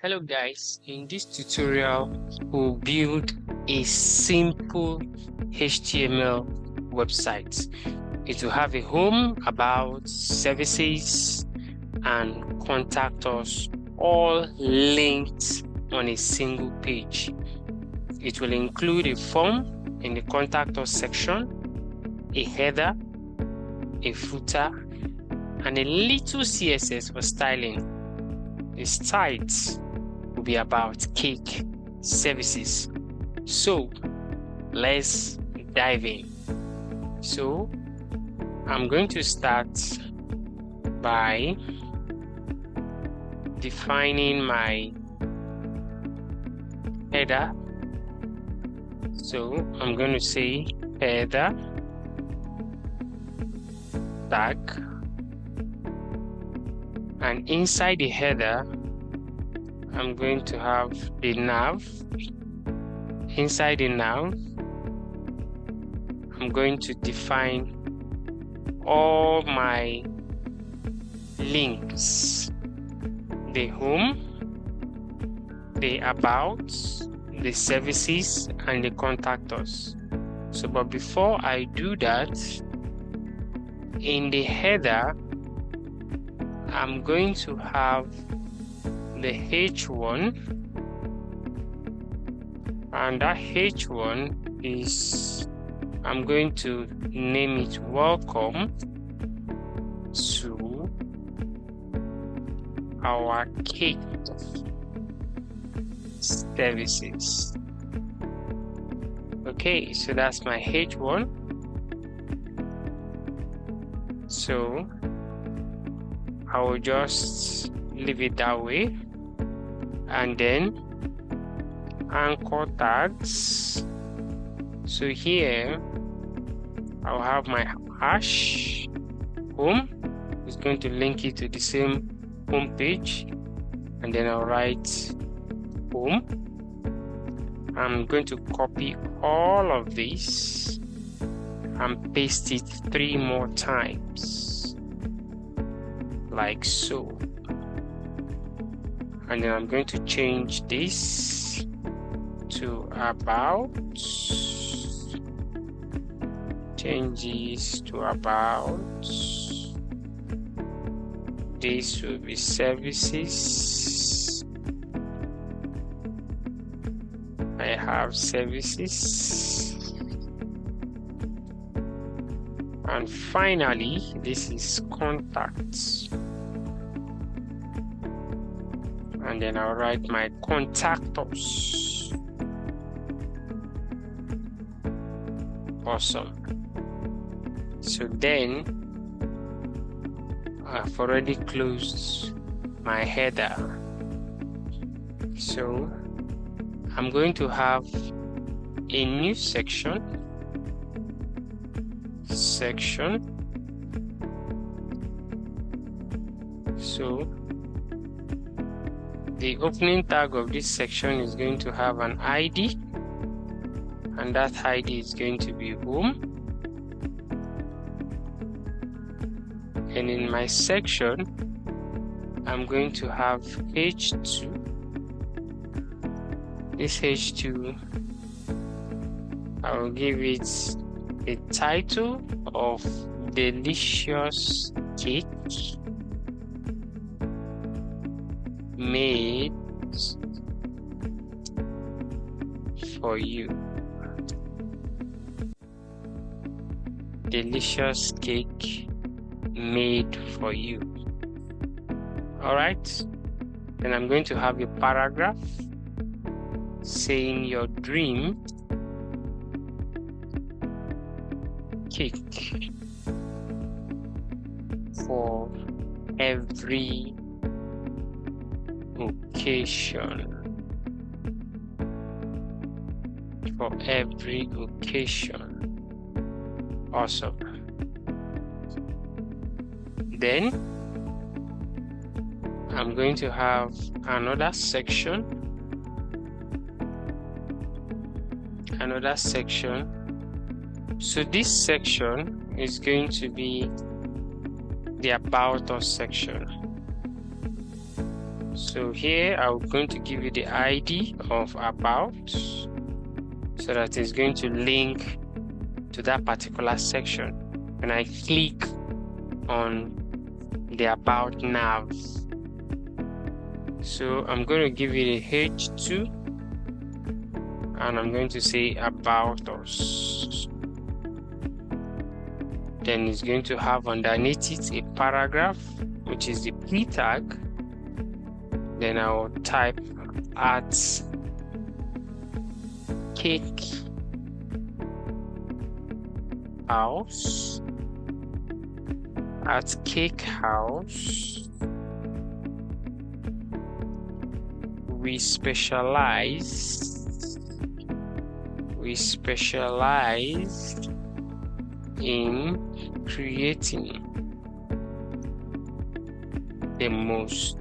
Hello guys, in this tutorial we'll build a simple HTML website. It will have a home, about, services and contact us all linked on a single page. It will include a form in the contact us section, a header, a footer and a little CSS for styling. The site will be about cake services. So let's dive in. So I'm going to start by defining my header. So I'm going to say header tag, and inside the header I'm going to have the nav. Inside the nav I'm going to define all my links: the home, the about, the services and the contact us. So but before I do that, in the header I'm going to have the H1, and that H1 is, I'm going to name it welcome to our cake services. Okay, so that's my H1. So I will just leave it that way, and then anchor tags. So here I'll have my hash home. It's going to link it to the same home page, and then I'll write home. I'm going to copy all of this and paste it 3 more times, like so. And then I'm going to change this to about, change this to about, this will be services. I have services, and finally this is contacts, and then I'll write my contact us. Awesome. So then I've already closed my header. So I'm going to have a new section. So the opening tag of this section is going to have an ID, and that ID is going to be home. And in my section I'm going to have H2. This H2, I will give it a title of delicious cake made for you. Delicious cake made for you. All right, then I'm going to have a paragraph saying your dream cake for every occasion. For every occasion. Awesome. Then I'm going to have another section. So this section is going to be the about us section. So here I'm going to give you the ID of about, so that it's going to link to that particular section. When I click on the about nav, so I'm going to give it a H2 and I'm going to say about us. Then it's going to have underneath it a paragraph, which is the P tag. Then I'll type at cake house, at cake house. We specialize in creating the most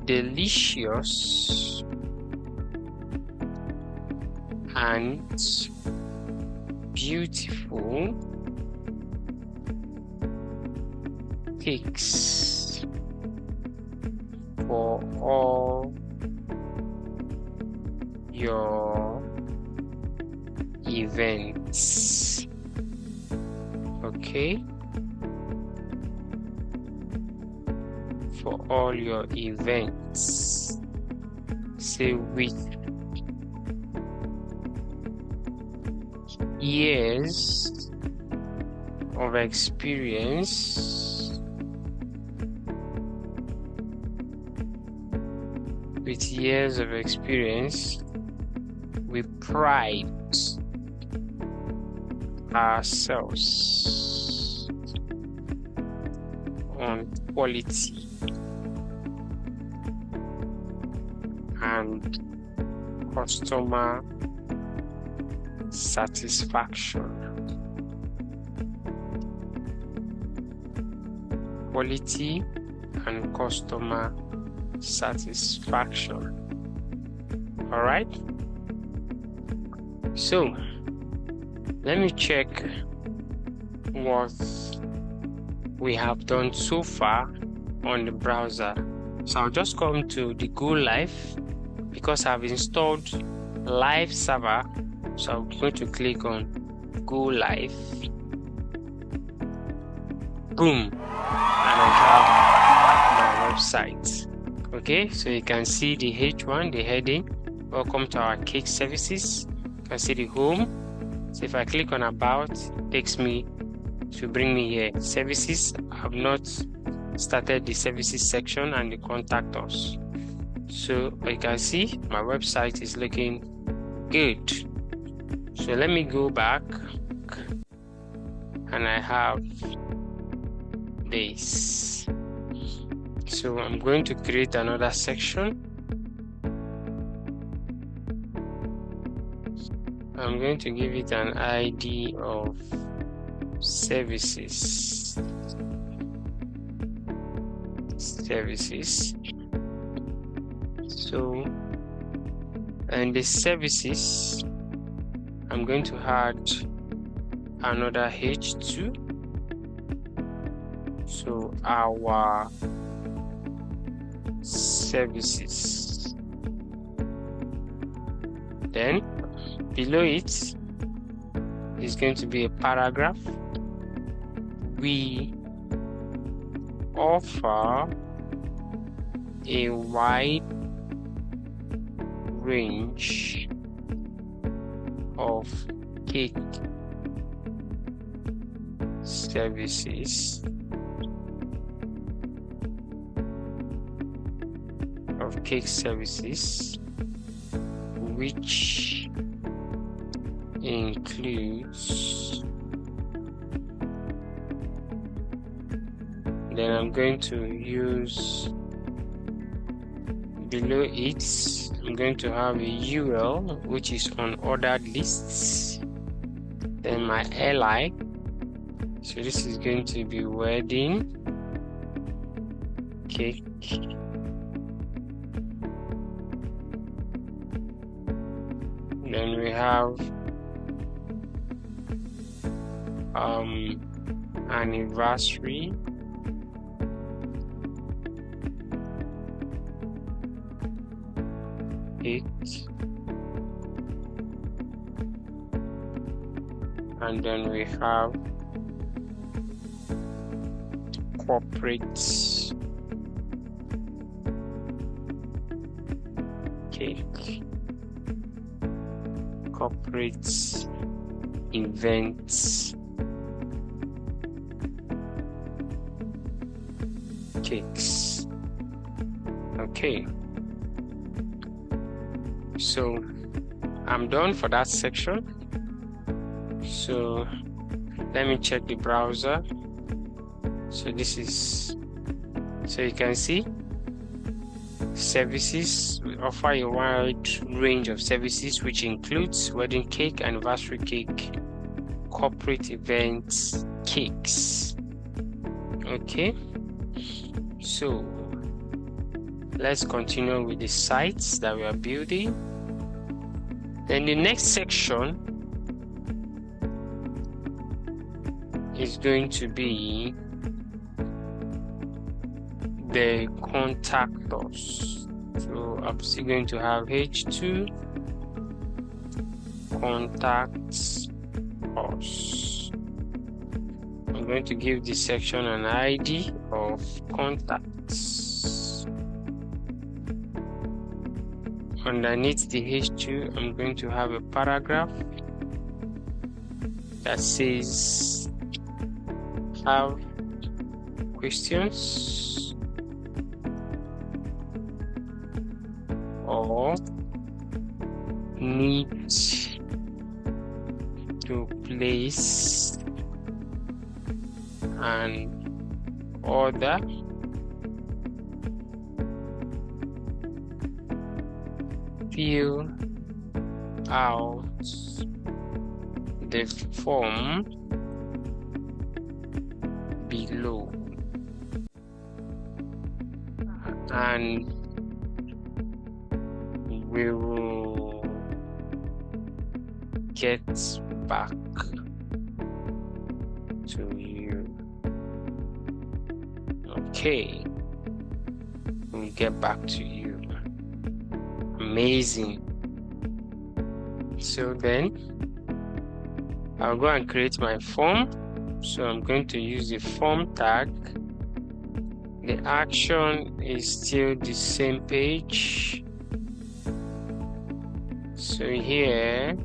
delicious and beautiful cakes for all your events. Okay, for all your events. Say with years of experience, we pride ourselves on quality and customer satisfaction. Quality and customer satisfaction. All right, so let me check what we have done so far on the browser. So I'll just come to the Go Live because I've installed Live Server. So I'm going to click on Go Live. Boom, and I have my website. Okay, so you can see the H1, the heading. Welcome to our cake services. You can see the home. So if I click on about, it takes me to bring me here. Services, I have not started the services section and the contact us. So you can see my website is looking good. So let me go back and I have this. So I'm going to create another section. I'm going to give it an ID of services. So, and the services, I'm going to add another H2. So our services. Then below it is going to be a paragraph. We offer a wide range of cake services, which includes, then I'm going to use below it, I'm going to have a URL which is on ordered lists, then my li, so this is going to be wedding cake then we have anniversary cake, and then we have corporate cake, corporate events cakes. Okay, so I'm done for that section. So let me check the browser. So this is, so you can see services. We offer a wide range of services, which includes wedding cake, anniversary cake, corporate events cakes. Okay, so let's continue with the sites that we are building. Then the next section is going to be the contact us. So I'm still going to have H2 contacts us. I'm going to give this section an ID of contacts. Underneath the H2, I'm going to have a paragraph that says have questions or need to place an order fill out the form below and we will get back to you. Okay, we'll get back to you. Amazing. So then I'll go and create my form. So I'm going to use the form tag. The action is still the same page. So here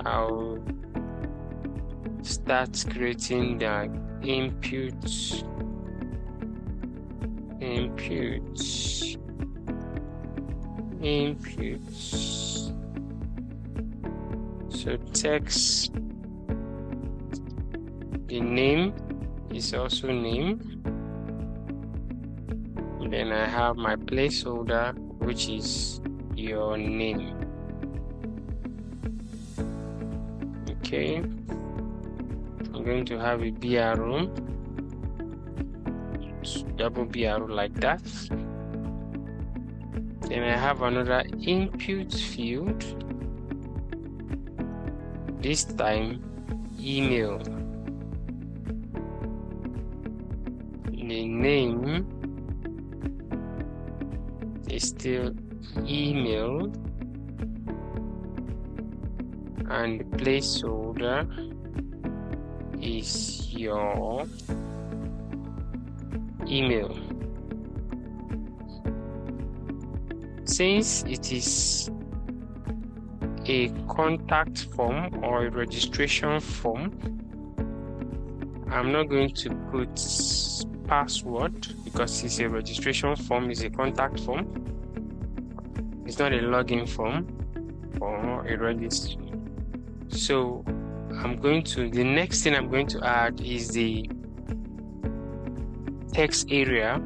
I'll start creating the inputs. So text, the name is also name. Then I have my placeholder, which is your name. Okay, I'm going to have a BRO, double BRO like that. Then I have another input field, this time email. The name is still email and the placeholder is your email. Since it is a contact form or a registration form, I'm not going to put password because it's a registration form, it's a contact form. It's not a login form or a registry. So the next thing I'm going to add is the text area.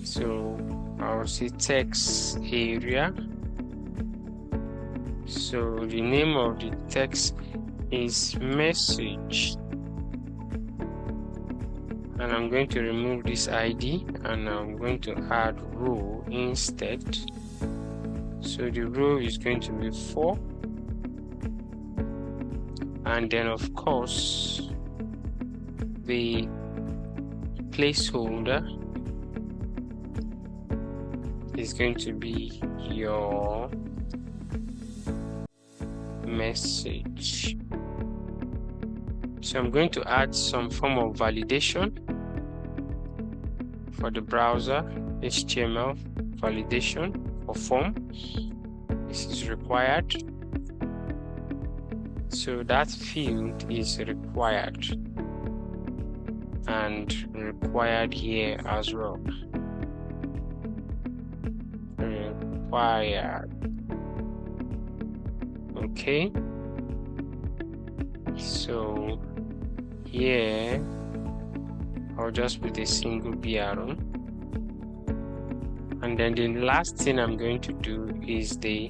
So I'll say text area. So the name of the text is message. And I'm going to remove this ID and I'm going to add row instead. So the row is going to be 4. And then of course the placeholder is going to be your message. So I'm going to add some form of validation for the browser, HTML validation or form. This is required. So that field is required and required here as well. Required. Okay. So here I'll just put a single BR, and then the last thing I'm going to do is the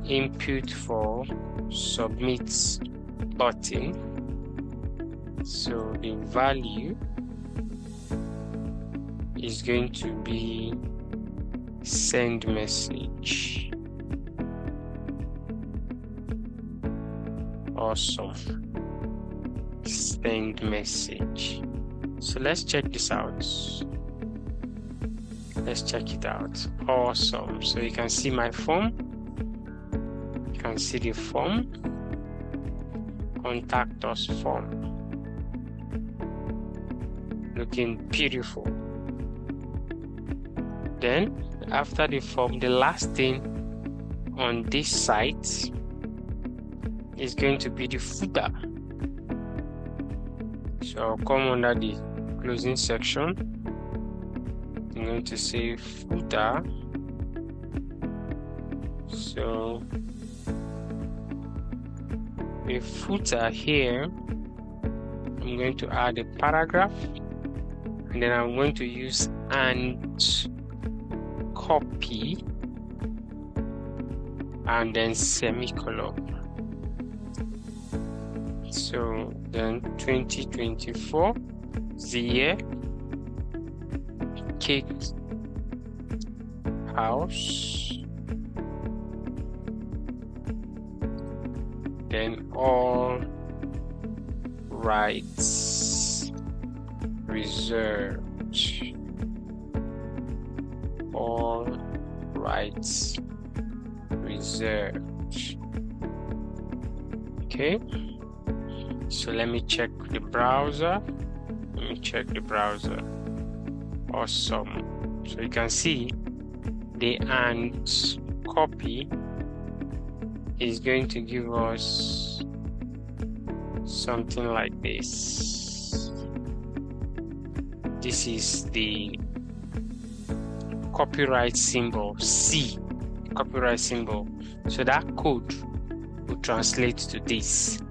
input for submit button. So the value is going to be send message. Awesome. Send message. So let's check this out. Let's check it out. Awesome. So you can see my form. You can see the form. Contact us form. Looking beautiful. Then after the form, the last thing on this site is going to be the footer. So I'll come under the closing section. I'm going to say footer. So the footer here, I'm going to add a paragraph, and then I'm going to use and copy and then semicolon. So then 2024 is the year. Cake house. Then all rights reserved. All rights reserved. Okay. So let me check the browser. Let me check the browser. Awesome. So you can see the and copy is going to give us something like this. This is the copyright symbol, C, copyright symbol. So that code will translate to this.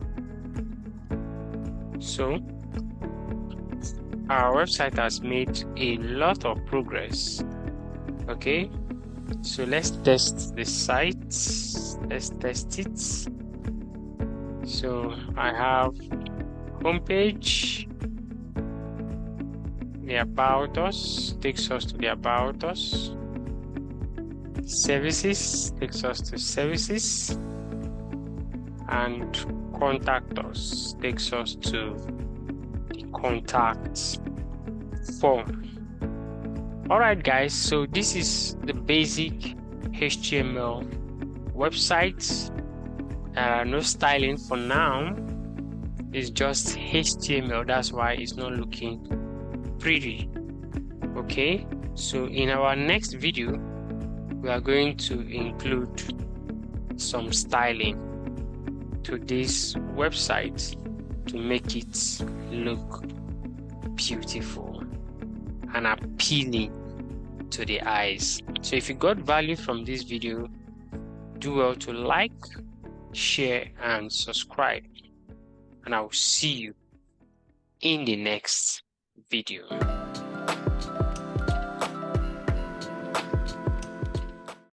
So our website has made a lot of progress. Okay, so let's test the site. Let's test it. So I have homepage. The about us takes us to the about us. Services takes us to services, and contact us takes us to the contact form. Alright guys, so this is the basic HTML website. No styling for now. It's just HTML, that's why it's not looking pretty. Okay, so in our next video we are going to include some styling to this website to make it look beautiful and appealing to the eyes. So if you got value from this video, do well to like, share and subscribe, and I will see you in the next video.